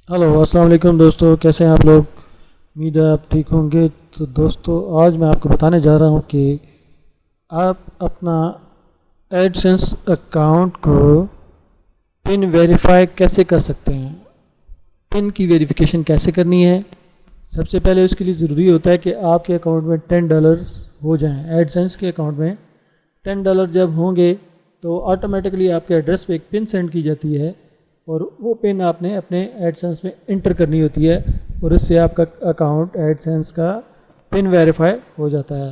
Hello अस्सलाम वालेकुम दोस्तों, कैसे हैं आप लोग। उम्मीद है आप ठीक होंगे। तो दोस्तों आज मैं आपको बताने जा रहा हूं कि आप अपना एडसेंस अकाउंट को पिन वेरीफाई कैसे कर सकते हैं। पिन की वेरिफिकेशन कैसे करनी है। सबसे पहले उसके लिए ज़रूरी होता है कि आपके अकाउंट में $10 हो जाएं। एडसेंस के अकाउंट में $10 जब होंगे तो ऑटोमेटिकली आपके एड्रेस पे एक पिन सेंड की जाती है और वो पिन आपने अपने एडसेंस में इंटर करनी होती है और इससे आपका अकाउंट एडसेंस का पिन वेरीफाई हो जाता है।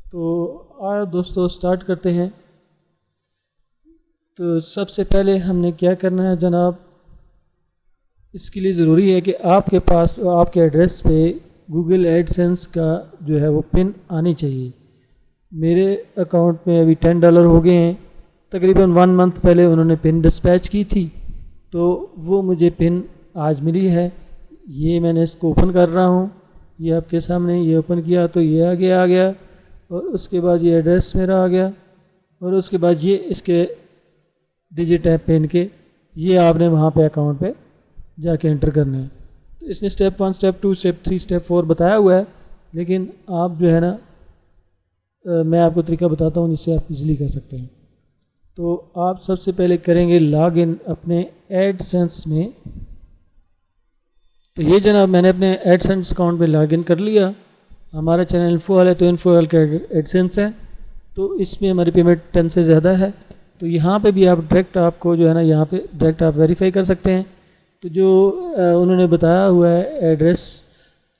तो आओ दोस्तों स्टार्ट करते हैं। तो सबसे पहले हमने क्या करना है जनाब, इसके लिए ज़रूरी है कि आपके पास आपके एड्रेस पे गूगल एडसेंस का जो है वो पिन आनी चाहिए। मेरे अकाउंट में अभी $10 हो गए हैं। तकरीबन 1 मंथ पहले उन्होंने पिन डिस्पैच की थी तो वो मुझे पिन आज मिली है। ये मैंने इसको ओपन कर रहा हूँ, ये आपके सामने ये ओपन किया तो ये आगे आ गया और उसके बाद ये एड्रेस मेरा आ गया और उसके बाद ये इसके डिजिट है पिन के, ये आपने वहाँ पे अकाउंट पे जाके एंटर करने हैं। तो इसने स्टेप 1 स्टेप 2 स्टेप 3 स्टेप 4 बताया हुआ है, लेकिन आप जो है ना मैं आपको तरीका बताता हूँ जिससे आप इजीली कर सकते हैं। तो आप सबसे पहले करेंगे लॉग इन अपने एडसेंस में। तो ये जनाब मैंने अपने एडसेंस अकाउंट में लॉग इन कर लिया। हमारा चैनल इन्फो है तो इन्फो का एडसेंस है, तो इसमें हमारी पेमेंट 10 से ज़्यादा है। तो यहाँ पे भी आप डायरेक्ट आपको जो है ना यहाँ पे डायरेक्ट आप वेरीफाई कर सकते हैं। तो जो उन्होंने बताया हुआ है एड्रेस,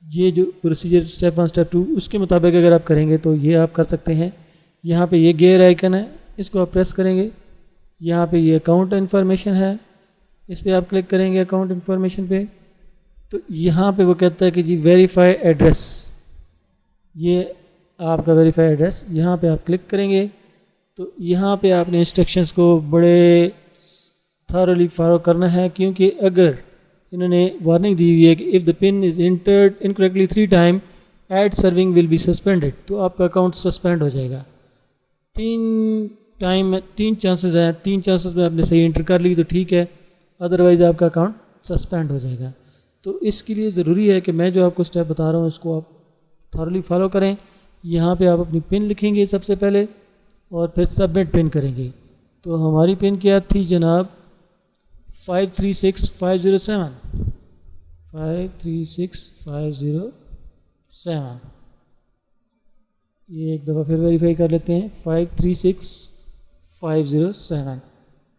ये जो प्रोसीजर स्टेप 1 स्टेप 2 उसके मुताबिक अगर आप करेंगे तो ये आप कर सकते हैं। यहाँ पे ये गेयर आइकन है, इसको आप प्रेस करेंगे। यहाँ पे ये अकाउंट इन्फॉर्मेशन है, इस पर आप क्लिक करेंगे अकाउंट इन्फॉर्मेशन पे। तो यहाँ पे वो कहता है कि जी वेरीफाई एड्रेस, ये आपका वेरीफाई एड्रेस, यहाँ पे आप क्लिक करेंगे। तो यहाँ पे आपने इंस्ट्रक्शंस को बड़े थॉरली फॉलो करना है, क्योंकि अगर इन्होंने वार्निंग दी हुई है कि if the pin is entered incorrectly 3 time ad serving will be suspended, तो आपका अकाउंट सस्पेंड हो जाएगा। 3 चांसेस हैं, 3 चांसेस में आपने सही इंटर कर ली तो ठीक है, अदरवाइज़ आपका अकाउंट सस्पेंड हो जाएगा। तो इसके लिए ज़रूरी है कि मैं जो आपको स्टेप बता रहा हूँ इसको आप थॉरली फॉलो करें। यहाँ पे आप अपनी पिन लिखेंगे सबसे पहले और फिर सबमिट पिन करेंगे। तो हमारी पिन क्या थी जनाब, 536507 536-507। ये एक दफ़ा फिर वेरीफाई कर लेते हैं, 536507।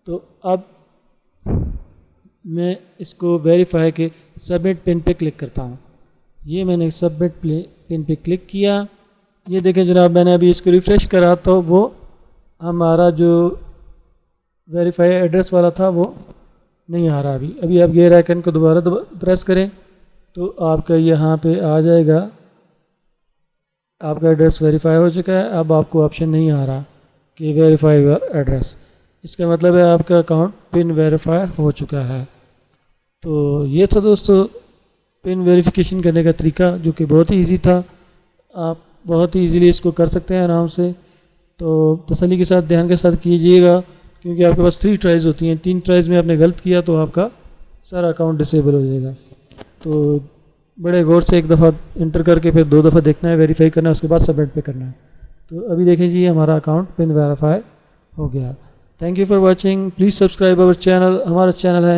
तो अब मैं इसको वेरीफाई के सबमिट पिन पे क्लिक करता हूँ। ये मैंने सबमिट पिन पे क्लिक किया। ये देखें जनाब, मैंने अभी इसको रिफ़्रेश करा तो वो हमारा जो वेरीफाई एड्रेस वाला था वो नहीं आ रहा। अभी आप गेयर आइकन को दोबारा प्रेस करें तो आपका यहाँ पे आ जाएगा, आपका एड्रेस वेरीफाई हो चुका है। अब आपको ऑप्शन नहीं आ रहा कि वेरीफाई योर एड्रेस, इसका मतलब है आपका अकाउंट पिन वेरीफाई हो चुका है। तो ये था दोस्तों पिन वेरिफिकेशन करने का तरीका, जो कि बहुत ही इजी था। आप बहुत ही इजीली इसको कर सकते हैं आराम से। तो तसल्ली के साथ ध्यान के साथ कीजिएगा, क्योंकि आपके पास 3 ट्राइज होती हैं। 3 ट्राइज में आपने गलत किया तो आपका सारा अकाउंट डिसेबल हो जाएगा। तो बड़े गौर से एक दफ़ा इंटर करके फिर 2 दफ़ा देखना है, वेरीफाई करना है, उसके बाद सबमिट पे करना है। तो अभी देखें जी हमारा अकाउंट पिन वेरीफाई हो गया। Thank you for watching, please subscribe our channel. हमारा चैनल है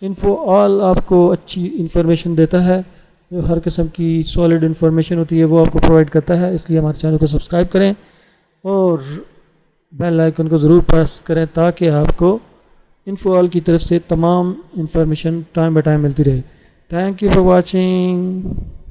इन्फो ऑल आपको अच्छी इन्फॉर्मेशन देता है, जो हर किस्म की सॉलिड इन्फॉर्मेशन होती है वो आपको प्रोवाइड करता है। इसलिए हमारे चैनल को सब्सक्राइब करें और बेल आइकन को ज़रूर प्रेस करें ताकि आपको इन्फो ऑल की तरफ से तमाम इन्फॉर्मेशन टाइम बाय टाइम मिलती रहे। Thank you for watching.